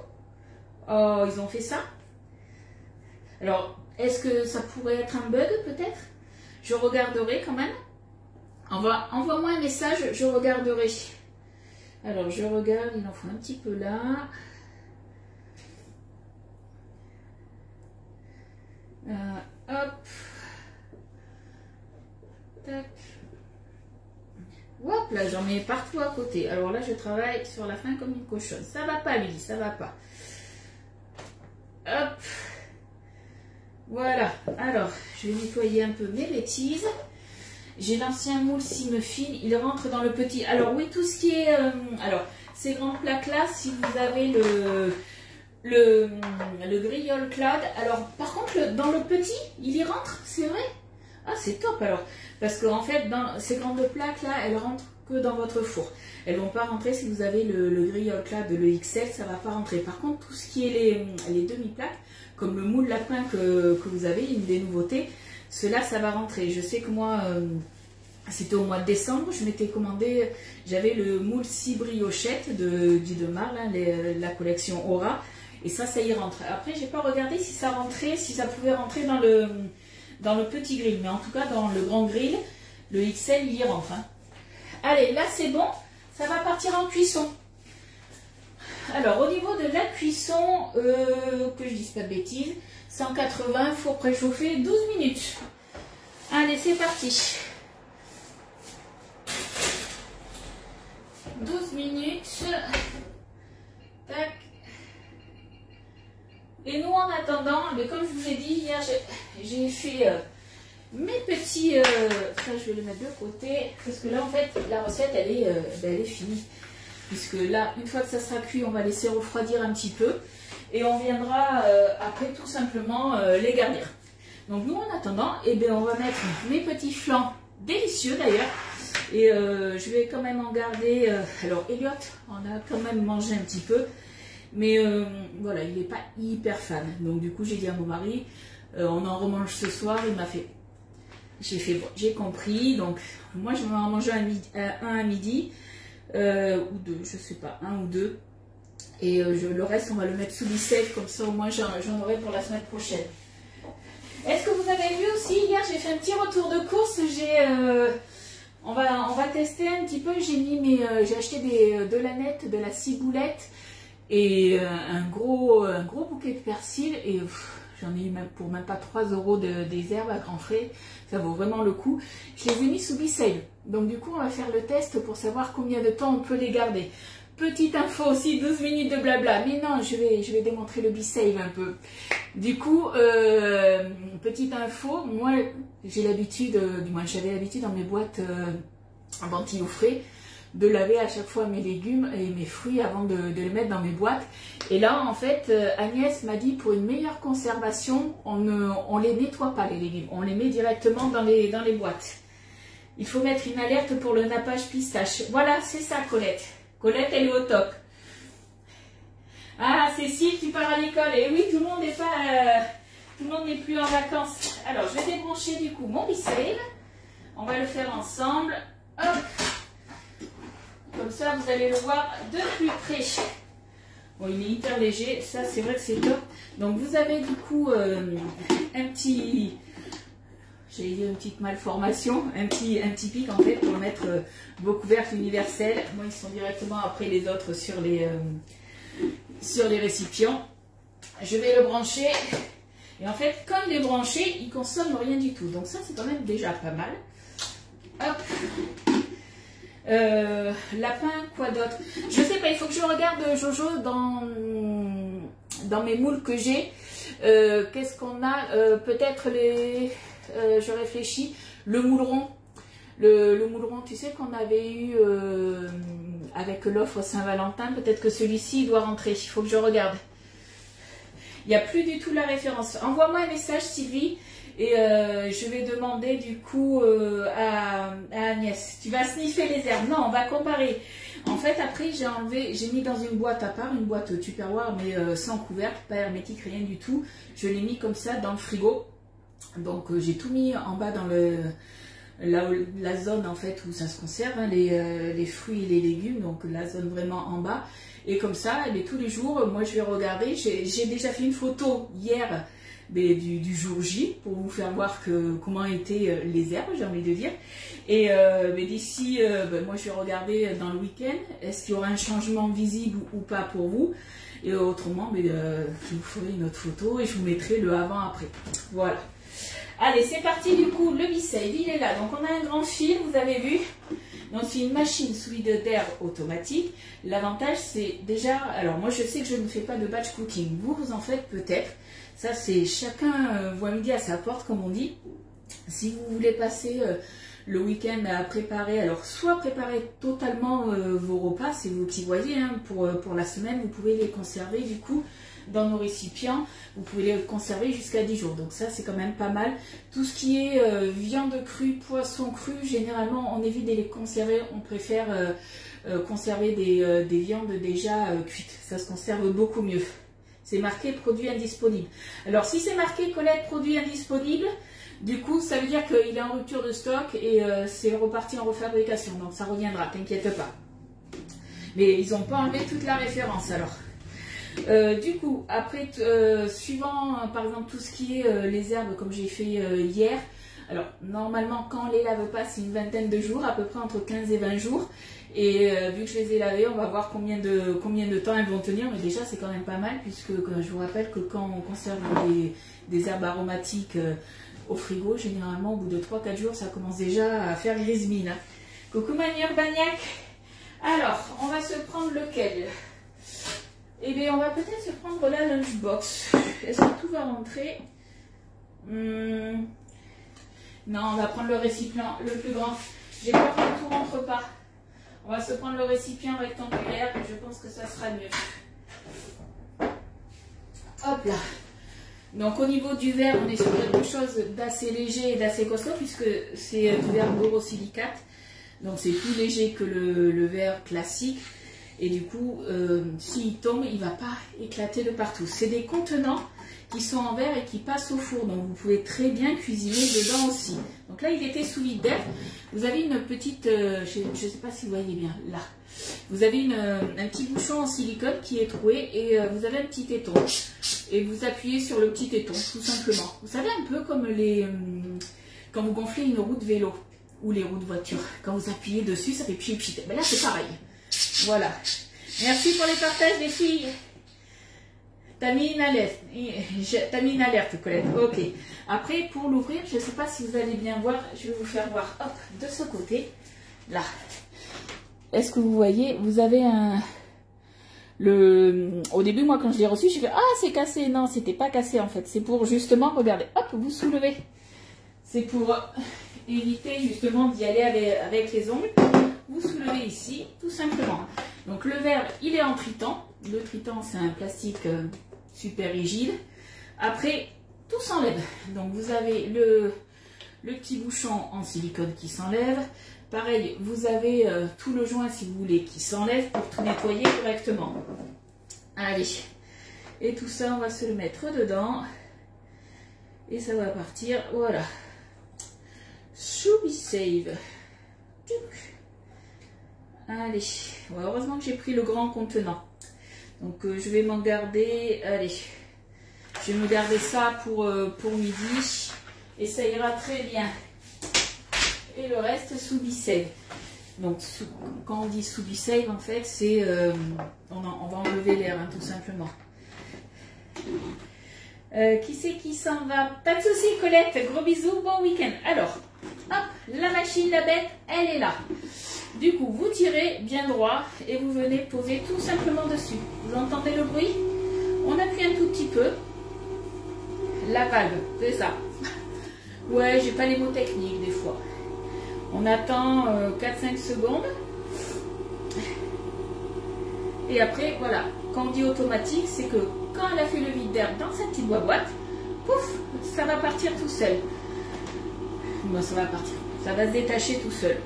Oh, ils ont fait ça. Alors, est-ce que ça pourrait être un bug peut-être? Je regarderai quand même. Envoie-moi un message, je regarderai. Alors, je regarde, il en faut un petit peu là. Hop. Tac. Hop, là, j'en mets partout à côté. Alors là, je travaille sur la fin comme une cochonne. Ça va pas, lui, ça va pas. Hop. Voilà. Alors, je vais nettoyer un peu mes bêtises. J'ai l'ancien moule Simefine, il rentre dans le petit. Alors oui, tout ce qui est... alors, ces grands plaques-là, si vous avez le Griol Cloud. Alors, par contre, dans le petit, il y rentre, c'est vrai? Ah, c'est top alors. Parce qu'en fait, dans ces grandes plaques-là, elles rentrent que dans votre four. Elles ne vont pas rentrer si vous avez le Griol Cloud, le XL, ça ne va pas rentrer. Par contre, tout ce qui est les demi-plaques, comme le moule lapin que vous avez, une des nouveautés, cela, ça va rentrer. Je sais que moi, c'était au mois de décembre, je m'étais commandé, j'avais le moule 6 briochettes de Guy de Marle, hein, la collection Aura, et ça y rentre. Après, j'ai pas regardé si ça rentrait, si ça pouvait rentrer dans le petit grill, mais en tout cas, dans le grand grill, le XL, il y rentre. Hein. Allez, là, c'est bon, ça va partir en cuisson. Alors, au niveau de la cuisson, que je dise pas de bêtises, 180, four préchauffé, 12 minutes. Allez, c'est parti. 12 minutes. Tac. Et nous, en attendant, mais comme je vous ai dit, hier, j'ai fait mes petits... ça, je vais les mettre de côté, parce que là, en fait, la recette, elle est finie. Puisque là, une fois que ça sera cuit, on va laisser refroidir un petit peu. Et on viendra après tout simplement les garnir. Donc nous en attendant, eh bien, on va mettre mes petits flancs, délicieux d'ailleurs. Et je vais quand même en garder, alors Elliot on a quand même mangé un petit peu. Mais voilà, il n'est pas hyper fan. Donc du coup j'ai dit à mon mari, on en remange ce soir, il m'a fait... J'ai compris, donc moi je vais en manger un à midi, ou deux, je sais pas, un ou deux. Et le reste, on va le mettre sous bissette, comme ça au moins j'en aurai pour la semaine prochaine. Est-ce que vous avez vu aussi, hier j'ai fait un petit retour de course, on va tester un petit peu, j'ai acheté de l'aneth, de la ciboulette et un gros bouquet de persil et j'en ai eu même pour même pas 3 € des herbes à grands frais, ça vaut vraiment le coup. Je les ai mis sous bisselle, donc du coup on va faire le test pour savoir combien de temps on peut les garder. Petite info aussi, 12 minutes de blabla. Mais non, je vais démontrer le B-Save un peu. Du coup, petite info, moi j'ai l'habitude, du moins j'avais l'habitude dans mes boîtes en ventile au frais, de laver à chaque fois mes légumes et mes fruits avant de les mettre dans mes boîtes. Et là, en fait, Agnès m'a dit pour une meilleure conservation, on les nettoie pas les légumes, on les met directement dans les boîtes. Il faut mettre une alerte pour le nappage pistache. Voilà, c'est ça, Colette. Colette, elle est au top. Ah, Cécile, tu pars à l'école. Et oui, tout le monde n'est pas, tout le monde n'est plus en vacances. Alors, je vais débrancher du coup mon bisail. On va le faire ensemble. Hop. Comme ça, vous allez le voir de plus près. Bon, il est hyper léger. Ça, c'est vrai que c'est top. Donc, vous avez du coup un petit... J'allais dire une petite malformation, un petit pic en fait pour mettre vos couvercles universels. Moi, ils sont directement après les autres sur les récipients. Je vais le brancher. Et en fait, quand il est branché, il ne consomme rien du tout. Donc ça, c'est quand même déjà pas mal. Hop. Lapin, quoi d'autre? Je sais pas, il faut que je regarde, Jojo, dans mes moules que j'ai. Qu'est-ce qu'on a? Peut-être les... je réfléchis. Le mouleron. Le mouleron, tu sais qu'on avait eu avec l'offre Saint-Valentin. Peut-être que celui-ci doit rentrer. Il faut que je regarde. Il n'y a plus du tout la référence. Envoie-moi un message, Sylvie. Et je vais demander du coup à Agnès. Tu vas sniffer les herbes. Non, on va comparer. En fait, après, j'ai mis dans une boîte à part, une boîte Tupperware, mais sans couvercle, pas hermétique, rien du tout. Je l'ai mis comme ça dans le frigo. Donc, j'ai tout mis en bas dans la zone en fait où ça se conserve, hein, les fruits et les légumes, donc la zone vraiment en bas. Et comme ça, eh bien, tous les jours, moi je vais regarder. J'ai déjà fait une photo hier du jour J pour vous faire voir comment étaient les herbes, j'ai envie de dire. Et mais d'ici, moi je vais regarder dans le week-end, est-ce qu'il y aura un changement visible ou pas pour vous. Et autrement, je vous ferai une autre photo et je vous mettrai le avant-après. Voilà. Allez, c'est parti du coup, le bisail, il est là. Donc on a un grand fil, vous avez vu. Donc c'est une machine sous vide d'air automatique. L'avantage c'est déjà, alors moi je sais que je ne fais pas de batch cooking. Vous en faites peut-être. Ça c'est chacun voit midi à sa porte comme on dit. Si vous voulez passer le week-end à préparer, alors soit préparer totalement vos repas, c'est vous qui voyez, hein, pour la semaine, vous pouvez les conserver du coup dans nos récipients, vous pouvez les conserver jusqu'à 10 jours, donc ça c'est quand même pas mal. Tout ce qui est viande crue, poisson cru, généralement on évite de les conserver, on préfère conserver des viandes déjà cuites, ça se conserve beaucoup mieux. C'est marqué produit indisponible. Alors si c'est marqué Colette produit indisponible, du coup ça veut dire qu'il est en rupture de stock et c'est reparti en refabrication, donc ça reviendra, t'inquiète pas. Mais ils n'ont pas enlevé toute la référence alors. Du coup, après, suivant par exemple tout ce qui est les herbes comme j'ai fait hier, alors normalement quand on les lave pas c'est une vingtaine de jours, à peu près entre 15 et 20 jours. Et vu que je les ai lavées, on va voir combien de temps elles vont tenir, mais déjà c'est quand même pas mal puisque je vous rappelle que quand on conserve des herbes aromatiques au frigo, généralement au bout de 3-4 jours ça commence déjà à faire grise mine. Coucou Mani Urbaniac. Alors, on va se prendre lequel? Eh bien, on va peut-être se prendre la lunchbox. Est-ce que tout va rentrer? Non, on va prendre le récipient le plus grand. J'ai peur que tout rentre pas. On va se prendre le récipient rectangulaire et je pense que ça sera mieux. Hop là. Donc au niveau du verre, on est sur quelque chose d'assez léger et d'assez costaud puisque c'est du verre borosilicate. Donc c'est plus léger que le verre classique. Et du coup, s'il tombe, il ne va pas éclater de partout. C'est des contenants qui sont en verre et qui passent au four. Donc vous pouvez très bien cuisiner dedans aussi. Donc là, il était sous vide d'air. Vous avez une petite, je ne sais pas si vous voyez bien, là. Vous avez un petit bouchon en silicone qui est troué et vous avez un petit téton. Et vous appuyez sur le petit téton, tout simplement. Vous savez, un peu comme quand vous gonflez une roue de vélo ou les roues de voiture. Quand vous appuyez dessus, ça fait pchit pchit. Ben là, c'est pareil. Voilà. Merci pour les partages, les filles. T'as mis une alerte. T'as mis une alerte, Colette. Ok. Après, pour l'ouvrir, je ne sais pas si vous allez bien voir. Je vais vous faire voir. Hop, de ce côté. Là. Est-ce que vous voyez? Vous avez au début, moi, quand je l'ai reçu, j'ai fait ah, c'est cassé. Non, c'était pas cassé en fait. C'est pour justement, regardez. Hop, vous soulevez. C'est pour éviter justement d'y aller avec les ongles. vous soulevez ici, tout simplement. Donc le verre, il est en tritan. Le tritan, c'est un plastique super rigide. Après, tout s'enlève. Donc vous avez le petit bouchon en silicone qui s'enlève. Pareil, vous avez tout le joint, si vous voulez, qui s'enlève pour tout nettoyer correctement. Allez. Et tout ça, on va se le mettre dedans. Et ça va partir, voilà. SubiSave. Allez, ouais, heureusement que j'ai pris le grand contenant. Donc je vais m'en garder, allez, je vais me garder ça pour midi. Et ça ira très bien. Et le reste, SubiSave. Donc quand on dit SubiSave, en fait, c'est, on va enlever l'air, hein, tout simplement. Qui c'est qui s'en va? Pas de soucis Colette, gros bisous, bon week-end. Alors, hop, la machine, la bête, elle est là. Du coup, vous tirez bien droit et vous venez poser tout simplement dessus. Vous entendez le bruit? On appuie un tout petit peu. La valve, c'est ça. Ouais, j'ai pas les mots techniques des fois. On attend 4-5 secondes. Et après, voilà, quand on dit automatique, c'est que quand elle a fait le vide d'air dans sa petite boîte, pouf, ça va partir tout seul. Bon, ça va partir, ça va se détacher tout seul.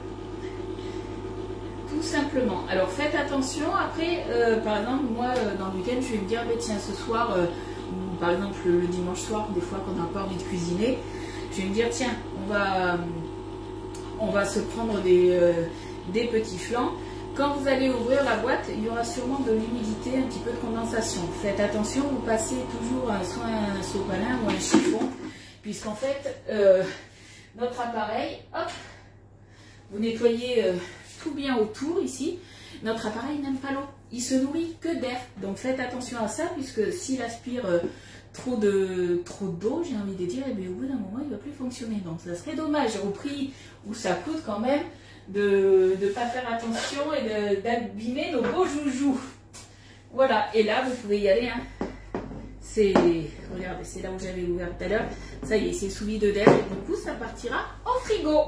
Tout simplement. Alors faites attention, après, par exemple, moi, dans le week-end, je vais me dire, mais tiens, ce soir, ou par exemple le dimanche soir, des fois qu'on n'a pas envie de cuisiner, je vais me dire, tiens, on va se prendre des petits flancs. Quand vous allez ouvrir la boîte, il y aura sûrement de l'humidité, un petit peu de condensation. Faites attention, vous passez toujours soit un sopalin ou un chiffon, puisqu'en fait, notre appareil, hop, vous nettoyez tout bien autour ici. Notre appareil n'aime pas l'eau, il se nourrit que d'air. Donc faites attention à ça, puisque s'il aspire trop d'eau, j'ai envie de dire, et bien, au bout d'un moment, il ne va plus fonctionner. Donc ça serait dommage, au prix où ça coûte quand même, de ne pas faire attention et d'abîmer nos beaux joujoux. Voilà, et là vous pouvez y aller, hein. Regardez, c'est là où j'avais ouvert tout à l'heure. Ça y est, c'est sous vide d'air et du coup ça partira au frigo.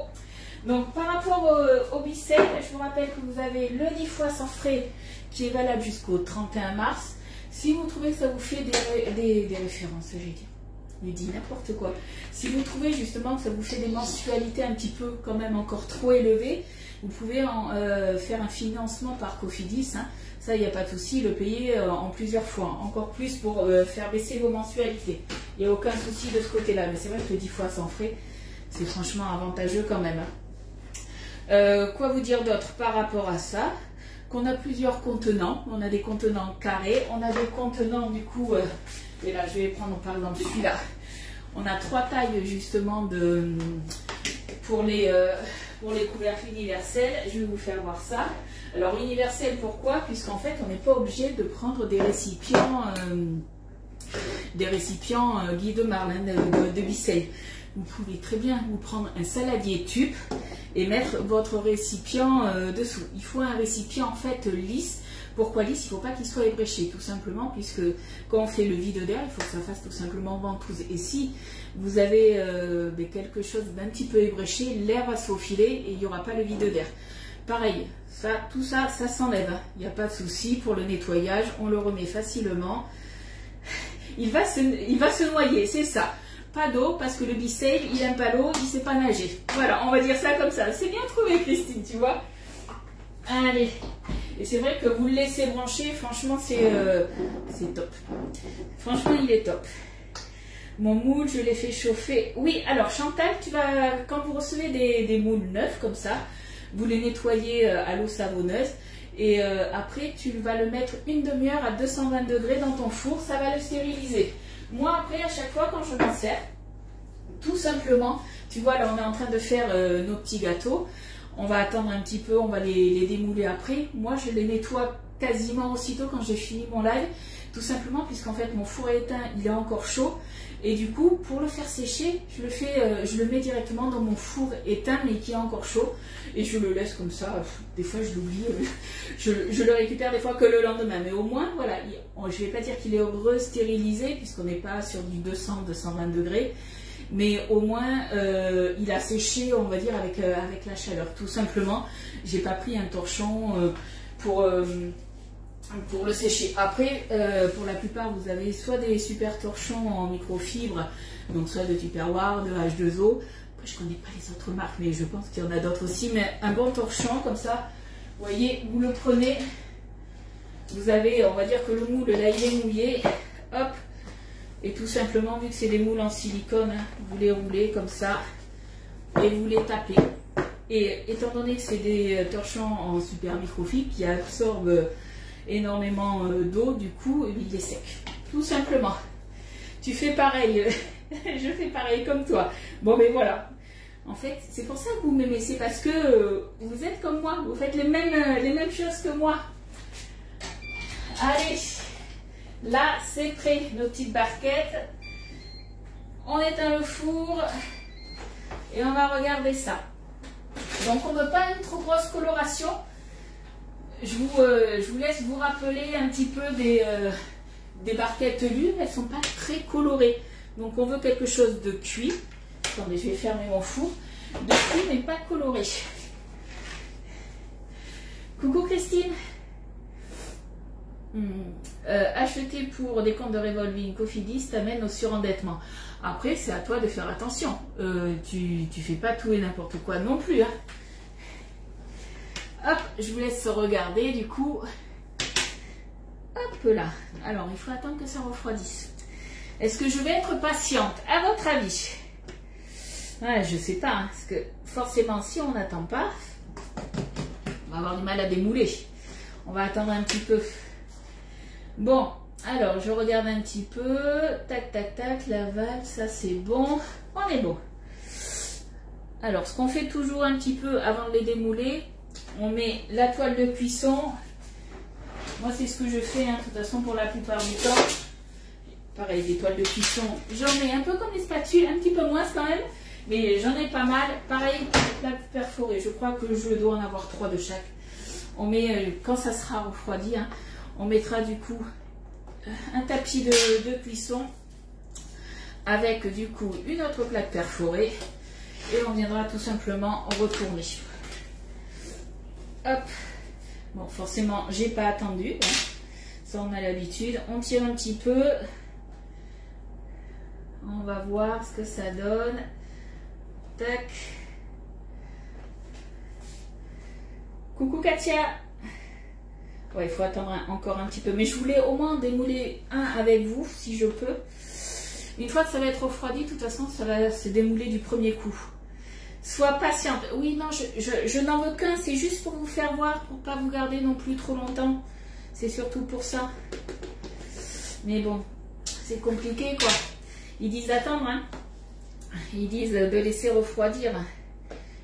Donc par rapport au Bicep, je vous rappelle que vous avez le 10 fois sans frais qui est valable jusqu'au 31 mars. Si vous trouvez que ça vous fait des références, j'ai dit. Il dit n'importe quoi. Si vous trouvez justement que ça vous fait des mensualités un petit peu quand même encore trop élevées, vous pouvez faire un financement par Cofidis. Hein. Ça, il n'y a pas de souci, le payer en plusieurs fois. Encore plus pour faire baisser vos mensualités. Il n'y a aucun souci de ce côté-là. Mais c'est vrai que le 10 fois sans frais, c'est franchement avantageux quand même. Hein. Quoi vous dire d'autre par rapport à ça? Qu'on a plusieurs contenants. On a des contenants carrés. On a des contenants du coup... et là, je vais prendre par exemple celui-là. On a 3 tailles justement pour les couvercles universels. Je vais vous faire voir ça. Alors universel, pourquoi? Puisqu'en fait, on n'est pas obligé de prendre des récipients Guy de Marlin de Bissey. Vous pouvez très bien vous prendre un saladier tube et mettre votre récipient dessous. Il faut un récipient en fait lisse. Pourquoi lisse? Il ne faut pas qu'il soit ébréché, tout simplement, puisque quand on fait le vide d'air, il faut que ça fasse tout simplement ventouse. Et si vous avez quelque chose d'un petit peu ébréché, l'air va se faufiler et il n'y aura pas le vide d'air. Pareil, tout ça, ça s'enlève. Il n'y a pas de souci pour le nettoyage, on le remet facilement. Il va se noyer, c'est ça. Pas d'eau, parce que le Bicep, il n'aime pas l'eau, il ne sait pas nager. Voilà, on va dire ça comme ça. C'est bien trouvé, Christine, tu vois. Allez. Et c'est vrai que vous le laissez brancher, franchement, c'est top. Franchement, il est top. Mon moule, je l'ai fait chauffer. Oui, alors Chantal, quand vous recevez des moules neufs comme ça, vous les nettoyez à l'eau savonneuse. Et après, tu vas le mettre une demi-heure à 220 degrés dans ton four, ça va le stériliser. Moi, après, à chaque fois, quand je m'en sers, tout simplement, tu vois, là, on est en train de faire nos petits gâteaux. On va attendre un petit peu, on va les démouler après. Moi, je les nettoie quasiment aussitôt quand j'ai fini mon live. Tout simplement, puisqu'en fait, mon four est éteint, il est encore chaud. Et du coup, pour le faire sécher, je le mets directement dans mon four éteint, mais qui est encore chaud. Et je le laisse comme ça. Des fois, je l'oublie. Je le récupère des fois que le lendemain. Mais au moins, voilà, je ne vais pas dire qu'il est re-stérilisé, puisqu'on n'est pas sur du 200-220 degrés. mais au moins il a séché, on va dire, avec la chaleur. Tout simplement, j'ai pas pris un torchon pour le sécher. Après, pour la plupart, vous avez soit des super torchons en microfibre, donc soit de Tupperware, de H2O. Après, je connais pas les autres marques, mais je pense qu'il y en a d'autres aussi. Mais un bon torchon, comme ça, vous voyez, vous le prenez. Vous avez, on va dire que le moule, là, il est mouillé. Hop. Et tout simplement, vu que c'est des moules en silicone, hein, vous les roulez comme ça. Et vous les tapez. Et étant donné que c'est des torchons en super microfibre qui absorbent énormément d'eau, du coup il est sec, tout simplement. Tu fais pareil, je fais pareil comme toi. Bon, mais voilà, en fait c'est pour ça que vous m'aimez, c'est parce que vous êtes comme moi, vous faites les mêmes choses que moi. Allez, là c'est prêt, nos petites barquettes, on éteint le four et on va regarder ça. Donc on ne veut pas une trop grosse coloration. Je vous laisse vous rappeler un petit peu des barquettes lunes, elles ne sont pas très colorées. Donc on veut quelque chose de cuit. Attendez, je vais fermer mon four. De cuit mais pas coloré. Coucou Christine. Acheter pour des comptes de revolving Cofidis t'amène au surendettement. Après, c'est à toi de faire attention. Tu fais pas tout et n'importe quoi non plus. Hein. Hop, je vous laisse regarder du coup. Hop là. Alors, il faut attendre que ça refroidisse. Est-ce que je vais être patiente, à votre avis? Ouais, je sais pas, hein, parce que forcément, si on n'attend pas, on va avoir du mal à démouler. On va attendre un petit peu. Bon, alors, je regarde un petit peu. Tac, tac, tac, la valve, ça c'est bon. On est bon. Alors, ce qu'on fait toujours un petit peu avant de les démouler, on met la toile de cuisson. Moi, c'est ce que je fais, hein, de toute façon, pour la plupart du temps. Pareil, des toiles de cuisson, j'en ai un peu comme les spatules, un petit peu moins quand même, mais j'en ai pas mal. Pareil, plaque perforée, je crois que je dois en avoir 3 de chaque. On met, quand ça sera refroidi, hein, on mettra du coup un tapis de cuisson avec du coup une autre plaque perforée et on viendra tout simplement retourner. Hop. Bon, forcément, j'ai pas attendu, hein. Ça on a l'habitude. On tire un petit peu. On va voir ce que ça donne. Tac. Coucou Katia. Ouais, il faut attendre encore un petit peu. Mais je voulais au moins démouler un avec vous, si je peux. Une fois que ça va être refroidi, de toute façon, ça va se démouler du premier coup. Sois patiente. Oui, non, je n'en veux qu'un. C'est juste pour vous faire voir, pour pas vous garder non plus trop longtemps. C'est surtout pour ça. Mais bon, c'est compliqué, quoi. Ils disent d'attendre, hein. Ils disent de laisser refroidir.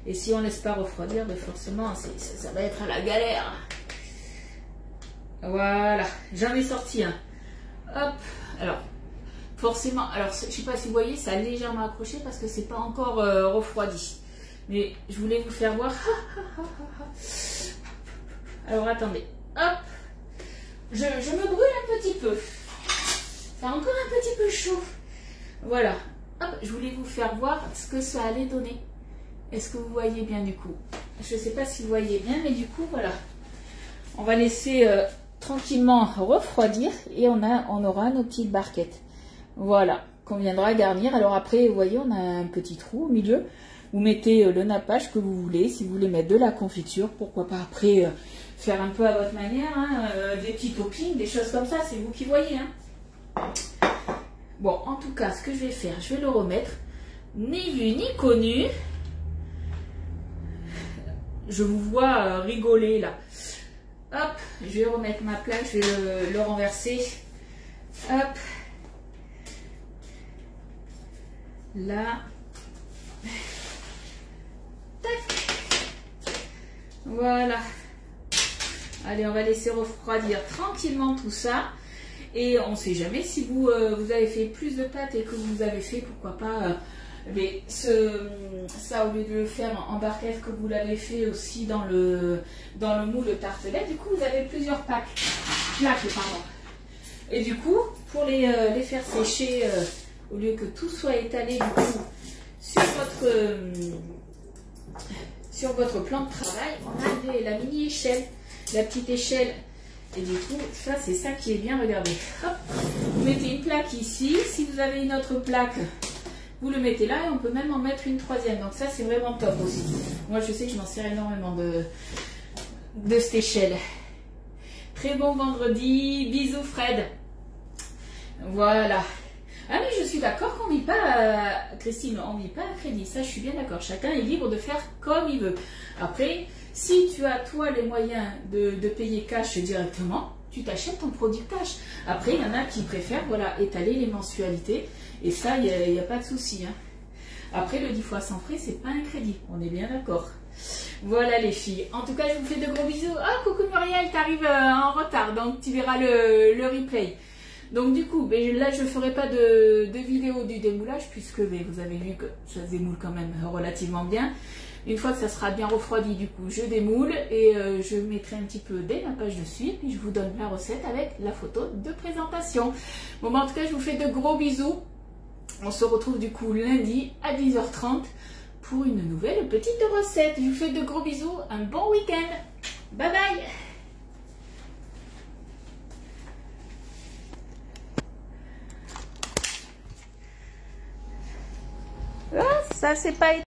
Et si on ne laisse pas refroidir, ben forcément, ça va être à la galère. Voilà, j'en ai sorti un. Hop, alors, forcément, alors je ne sais pas si vous voyez, ça a légèrement accroché parce que c'est pas encore refroidi. Mais je voulais vous faire voir. Alors attendez, hop, je me brûle un petit peu. C'est encore un petit peu chaud. Voilà, hop, je voulais vous faire voir ce que ça allait donner. Est-ce que vous voyez bien du coup? Je ne sais pas si vous voyez bien, mais du coup, voilà. On va laisser tranquillement refroidir et on aura nos petites barquettes. Voilà, qu'on viendra garnir. Alors après, vous voyez, on a un petit trou au milieu. Vous mettez le nappage que vous voulez. Si vous voulez mettre de la confiture, pourquoi pas après faire un peu à votre manière, hein, des petits toppings, des choses comme ça, c'est vous qui voyez. Hein. Bon, en tout cas, ce que je vais faire, je vais le remettre. Ni vu ni connu. Je vous vois rigoler là. Hop, je vais remettre ma plaque, je vais le renverser. Hop. Là. Tac. Voilà. Allez, on va laisser refroidir tranquillement tout ça. Et on ne sait jamais si vous avez fait plus de pâtes et que vous avez fait, pourquoi pas, mais ça au lieu de le faire en barquette, que vous l'avez fait aussi dans le moule tartelette, du coup vous avez plusieurs plaques, pardon. Et du coup, pour les faire sécher au lieu que tout soit étalé du coup sur votre plan de travail, on a la mini échelle, la petite échelle. Et du coup, ça c'est ça qui est bien, regardez. Hop, vous mettez une plaque ici, si vous avez une autre plaque, vous le mettez là et on peut même en mettre une troisième. Donc ça c'est vraiment top aussi. Moi je sais que je m'en sers énormément de cette échelle. Très bon vendredi, bisous Fred. Voilà. Ah mais je suis d'accord qu'on ne vit pas, Christine, on ne vit pas à crédit, ça je suis bien d'accord. Chacun est libre de faire comme il veut. Après, si tu as toi les moyens de payer cash directement, tu t'achètes ton produit cash. Après, il y en a qui préfèrent voilà, étaler les mensualités. Et ça, il n'y a pas de souci. Hein. Après, le 10 fois sans frais, c'est pas un crédit. On est bien d'accord. Voilà les filles. En tout cas, je vous fais de gros bisous. Ah, coucou Muriel, t'arrives en retard. Donc, tu verras le replay. Donc, du coup, là, je ne ferai pas de vidéo du démoulage puisque vous avez vu que ça se démoule quand même relativement bien. Une fois que ça sera bien refroidi, du coup, je démoule et je mettrai un petit peu dès la page dessus. Et puis, je vous donne la recette avec la photo de présentation. Bon, en tout cas, je vous fais de gros bisous. On se retrouve du coup lundi à 10h30 pour une nouvelle petite recette. Je vous fais de gros bisous. Un bon week-end. Bye bye. Ah, ça, c'est pas